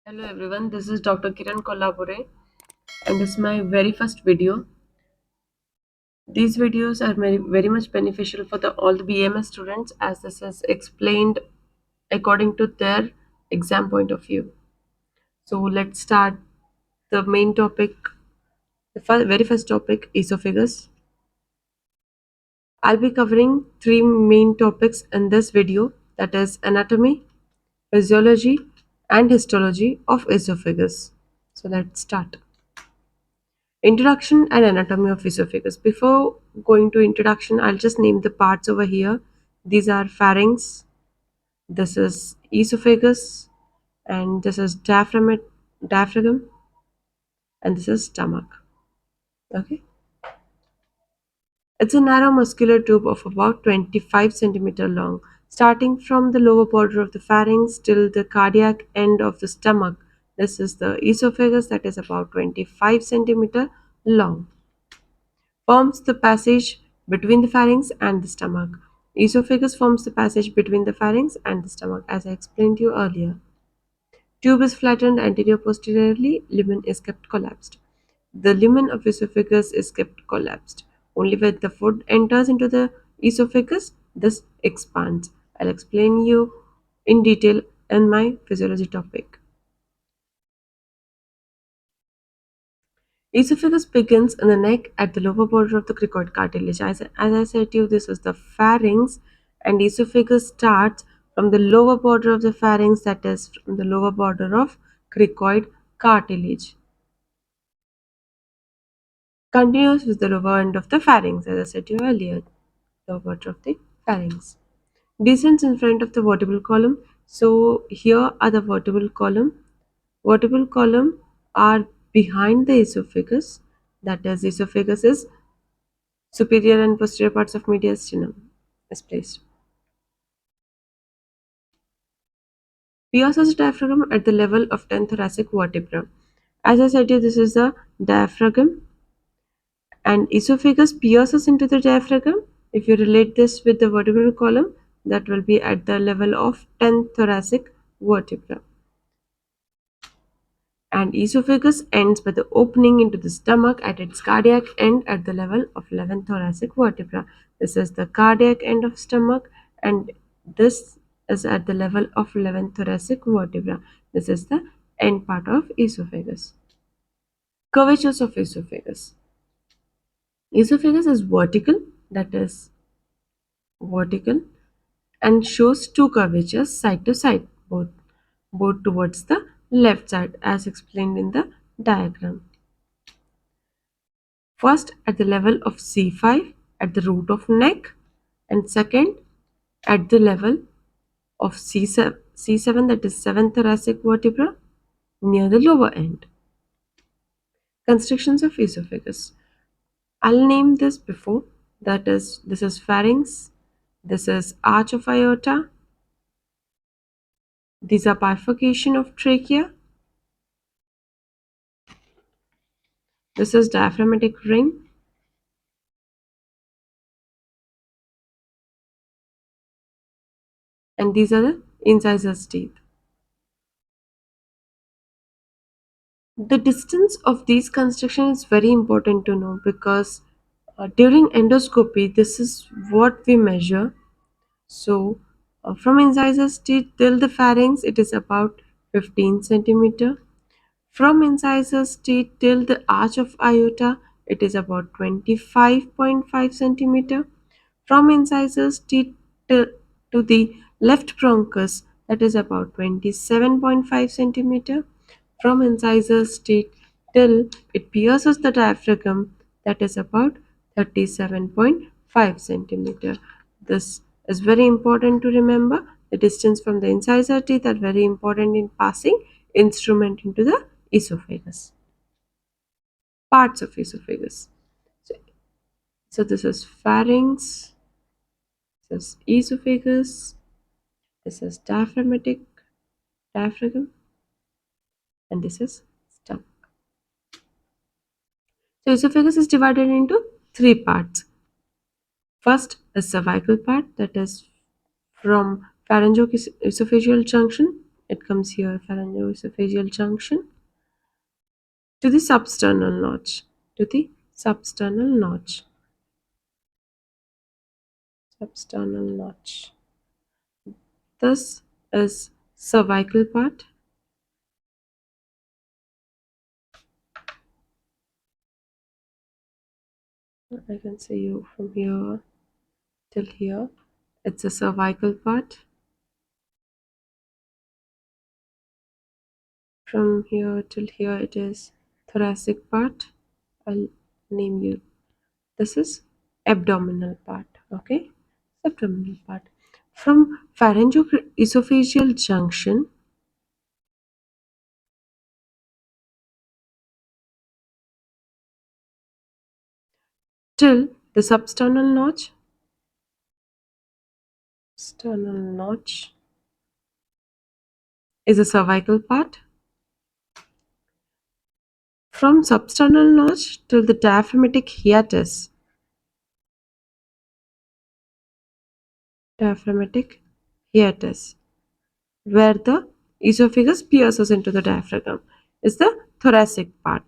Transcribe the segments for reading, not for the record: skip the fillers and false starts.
Hello everyone, this is Dr. Kiran Kolabure and this is my very first video. These videos are very much beneficial for all the BMS students as this is explained according to their exam point of view. So let's start the main topic, the very first topic, esophagus. I'll be covering three main topics in this video, that is anatomy, physiology and histology of esophagus. So let's start. Introduction and anatomy of esophagus. Before going to introduction, I'll just name the parts over here. These are pharynx, this is esophagus, and this is diaphragm, and this is stomach. Okay. It's a narrow muscular tube of about 25 centimeter long, starting from the lower border of the pharynx till the cardiac end of the stomach. This is the esophagus that is about 25 centimeter long. Forms the passage between the pharynx and the stomach. Esophagus forms the passage between the pharynx and the stomach, as I explained to you earlier. Tube is flattened anterior-posteriorly, lumen is kept collapsed. The lumen of esophagus is kept collapsed. Only when the food enters into the esophagus, this expands. I'll explain you in detail in my physiology topic. Esophagus begins in the neck at the lower border of the cricoid cartilage. As I said to you, this is the pharynx, and esophagus starts from the lower border of the pharynx, that is from the lower border of cricoid cartilage. Continues with the lower end of the pharynx, as I said to you earlier, lower border of the pharynx. Descends in front of the vertebral column. So here are the vertebral column. Vertebral column are behind the esophagus, that is esophagus is superior and posterior parts of mediastinum is placed. Pierces diaphragm at the level of 10 thoracic vertebra. As I said, this is the diaphragm, and esophagus pierces into the diaphragm. If you relate this with the vertebral column, that will be at the level of 10 thoracic vertebra. And esophagus ends by the opening into the stomach at its cardiac end at the level of 11 thoracic vertebra. This is the cardiac end of stomach, and this is at the level of 11 thoracic vertebra. This is the end part of esophagus. Curvatures of esophagus. Esophagus is vertical, that is vertical, and shows two curvatures side to side, both towards the left side as explained in the diagram. First at the level of C5 at the root of neck, and second at the level of C7, that is 7th thoracic vertebra near the lower end. Constrictions of esophagus. I'll name this before, that is, this is pharynx, this is arch of aorta, these are bifurcation of trachea, this is diaphragmatic ring, and these are the incisors teeth. The distance of these constrictions is very important to know because during endoscopy, this is what we measure. So, from incisors teeth till the pharynx, it is about 15 centimeter. From incisors teeth till the arch of aorta, it is about 25.5 centimeter. From incisors teeth to the left bronchus, that is about 27.5 centimeter. From incisors teeth till it pierces the diaphragm, that is about 37.5 centimeter. This is very important to remember. The distance from the incisor teeth are very important in passing instrument into the esophagus. Parts of esophagus. So, so this is pharynx, this is esophagus, this is diaphragm, and this is stomach. So esophagus is divided into three parts. First is cervical part, that is from pharyngoesophageal junction it comes here, pharyngoesophageal junction, to the substernal notch, to the substernal notch, substernal notch. This is cervical part. I can say you from here till here. It's a cervical part. From here till here it is thoracic part. I'll name you. This is abdominal part. Okay, abdominal part. From pharyngoesophageal junction till the substernal notch, sternal notch is a cervical part. From substernal notch till the diaphragmatic diaphragmatic hiatus, where the esophagus pierces into the diaphragm, is the thoracic part,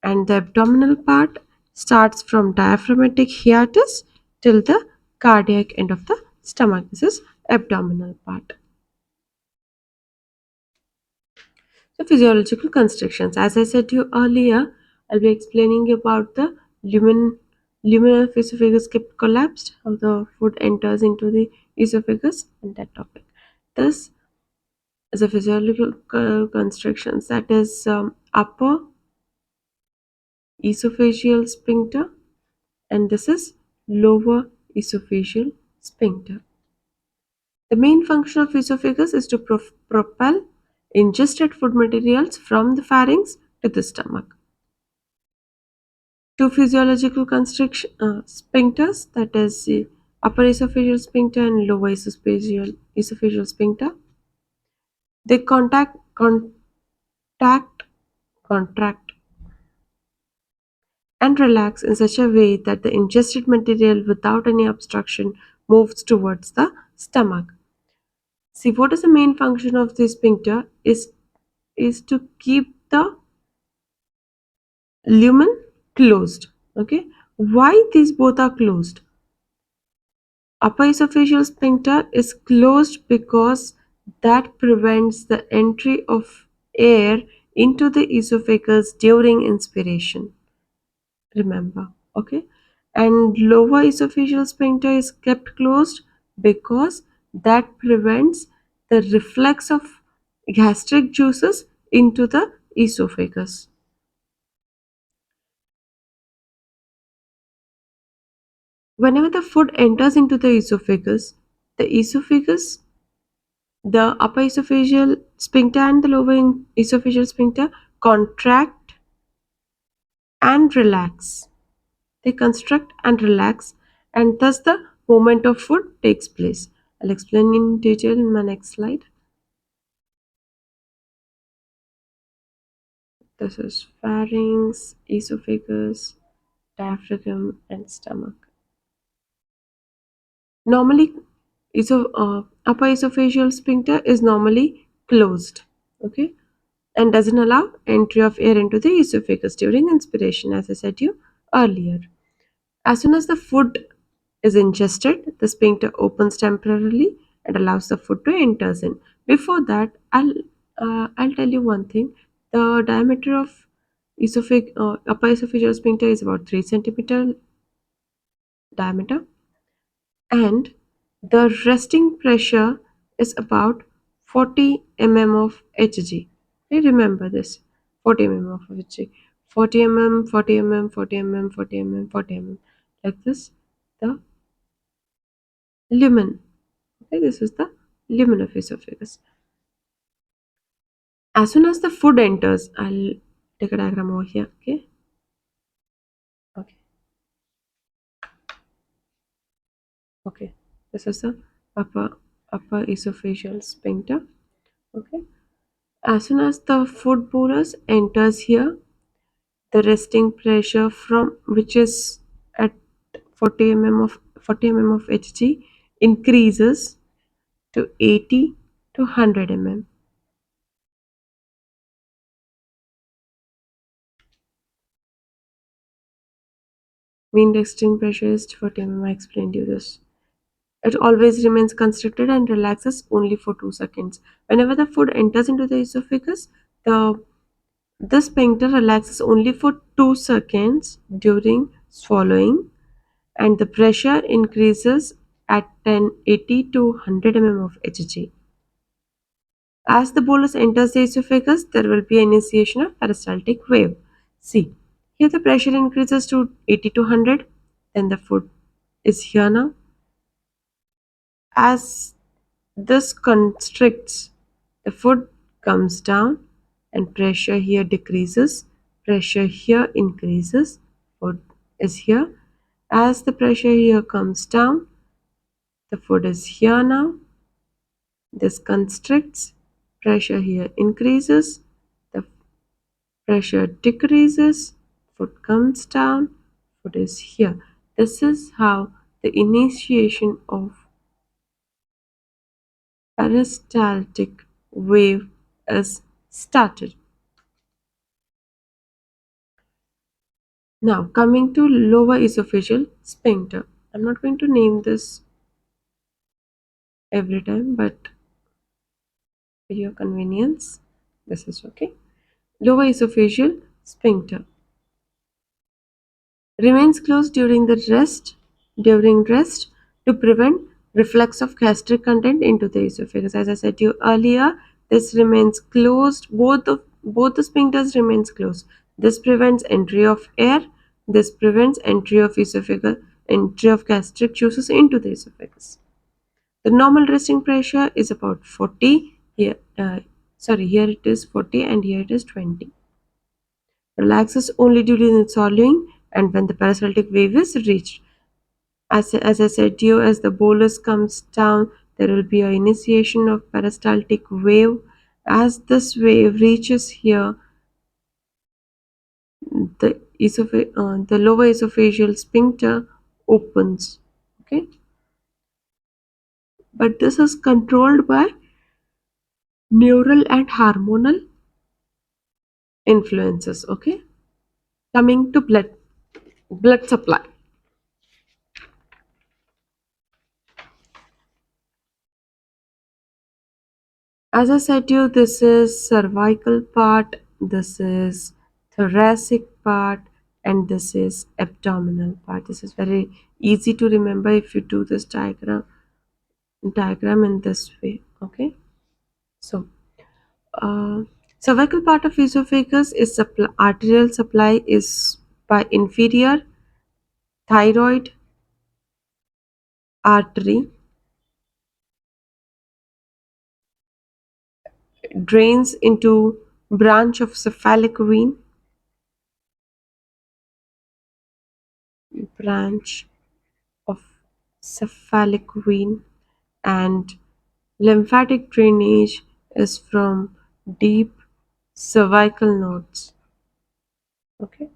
and the abdominal part starts from diaphragmatic hiatus till the cardiac end of the stomach. This is abdominal part. So physiological constrictions. As I said to you earlier, I'll be explaining about the lumen of esophagus kept collapsed, how the food enters into the esophagus, and that topic. This is a physiological constrictions, that is upper esophageal sphincter, and this is lower esophageal sphincter. The main function of esophagus is to propel ingested food materials from the pharynx to the stomach. Two physiological constriction sphincters, that is the upper esophageal sphincter and lower esophageal sphincter. They contact, contract, and relax in such a way that the ingested material without any obstruction moves towards the stomach. See, what is the main function of this sphincter is to keep the lumen closed. Okay, why these both are closed? Upper esophageal sphincter is closed because that prevents the entry of air into the esophagus during inspiration. Remember, okay? And lower esophageal sphincter is kept closed because that prevents the reflux of gastric juices into the esophagus. Whenever the food enters into the esophagus, the upper esophageal sphincter and the lower esophageal sphincter contract and relax. They construct and relax, and thus the movement of food takes place. I'll explain in detail in my next slide. This is pharynx, esophagus, diaphragm, and stomach. Normally, upper esophageal sphincter is normally closed, okay, and doesn't allow entry of air into the esophagus during inspiration, as I said to you earlier. As soon as the food is ingested, the sphincter opens temporarily and allows the food to enter in. Before that, I'll tell you one thing. The diameter of upper esophageal sphincter is about 3 centimeter diameter, and the resting pressure is about 40 mm of Hg. Okay, remember this, 40 mm of Hg. 40 mm, 40 mm, 40 mm, 40 mm, 40 mm. Like this, the lumen. Okay, this is the lumen of esophagus. As soon as the food enters, I'll take a diagram over here. Okay, okay, okay. This is the upper esophageal sphincter. Okay. As soon as the food bolus enters here, the resting pressure from which is at 40 mm of Hg increases to 80 to 100 mm. Mean resting pressure is 40 mm. I explained you this. It always remains constricted and relaxes only for 2 seconds. Whenever the food enters into the esophagus, the sphincter relaxes only for 2 seconds during swallowing, and the pressure increases at 1080 to 100 mm of Hg. As the bolus enters the esophagus, there will be initiation of peristaltic wave. See, here the pressure increases to 80 to 100, then the food is here now. As this constricts, the foot comes down and pressure here decreases, pressure here increases, foot is here. As the pressure here comes down, the foot is here now. This constricts, pressure here increases, the pressure decreases, foot comes down, foot is here. This is how the initiation of peristaltic wave is started. Now coming to lower esophageal sphincter. I'm not going to name this every time, but for your convenience, this is okay. Lower esophageal sphincter remains closed during rest to prevent reflux of gastric content into the esophagus. As I said to you earlier, this remains closed. Both the sphincters remains closed. This prevents entry of air. This prevents entry of gastric juices into the esophagus. The normal resting pressure is about 40. Here it is 40 and here it is 20. Relaxes only during the swallowing and when the peristaltic wave is reached. As I said to you, as the bolus comes down, there will be an initiation of peristaltic wave. As this wave reaches here, the lower esophageal sphincter opens. Okay, but this is controlled by neural and hormonal influences. Okay, coming to blood supply. As I said to you, this is cervical part, this is thoracic part, and this is abdominal part. This is very easy to remember if you do this diagram in this way. Okay, so uh, cervical part of esophagus is arterial supply is by inferior thyroid artery, drains into branch of cephalic branch of cephalic vein, and lymphatic drainage is from deep cervical nodes. Okay,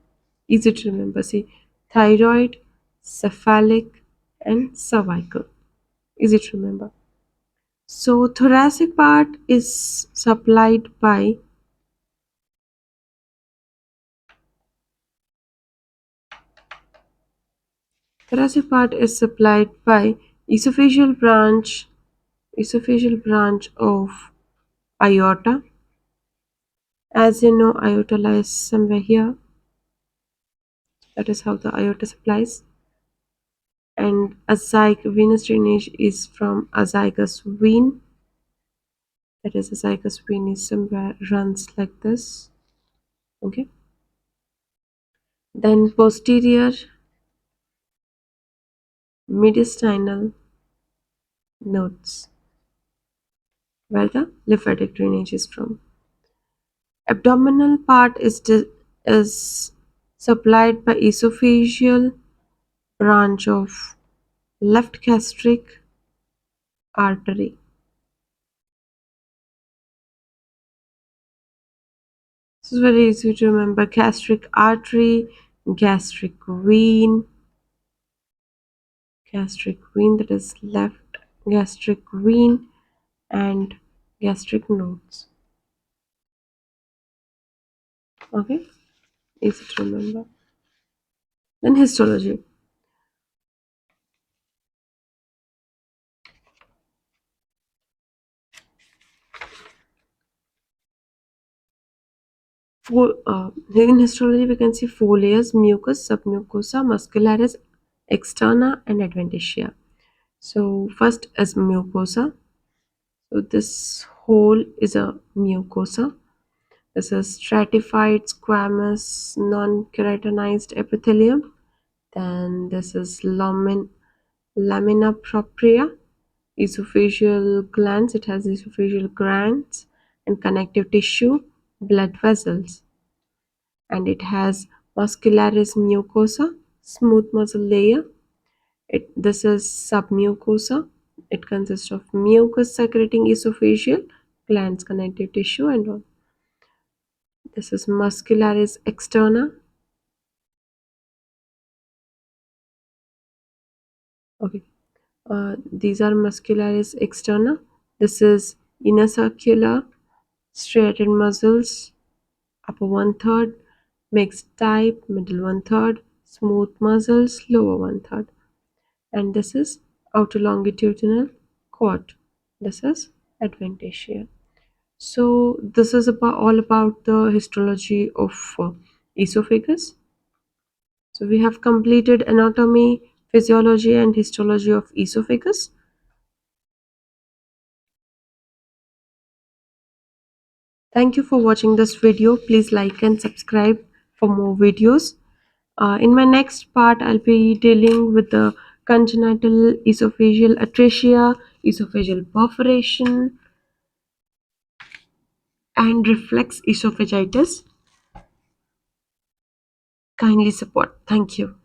easy to remember. See, thyroid, cephalic, and cervical. Easy to remember. So, thoracic part is supplied by esophageal branch, esophageal branch of aorta. As you know, aorta lies somewhere here. That is how the aorta supplies. And venous drainage is from azygous vein. That is, azygous vein is somewhere runs like this. Okay. Then posterior mediastinal nodes, where the lymphatic drainage is from. Abdominal part is supplied by esophageal branch of left gastric artery. This is very easy to remember: gastric artery, gastric vein, that is left gastric vein, and gastric nodes. Okay, easy to remember. Then histology. In histology, we can see four layers: mucus, submucosa, muscularis, externa, and adventitia. So first is mucosa. So this whole is a mucosa. This is stratified squamous non-keratinized epithelium. Then this is lamina propria, esophageal glands. It has esophageal glands and connective tissue, blood vessels. And it has muscularis mucosa, smooth muscle layer. This is submucosa. It consists of mucus secreting esophageal glands, connective tissue, and all. This is muscularis externa. Okay, these are muscularis externa. This is inner circular, striated muscles, upper one third, mixed type, middle one third, smooth muscles, lower one third. And this is outer longitudinal cord. This is adventitia. So this is about all about the histology of esophagus. So we have completed anatomy, physiology, and histology of esophagus. Thank you for watching this video. Please like and subscribe for more videos. In my next part, I'll be dealing with the congenital esophageal atresia, esophageal perforation, and reflex esophagitis. Kindly support. Thank you.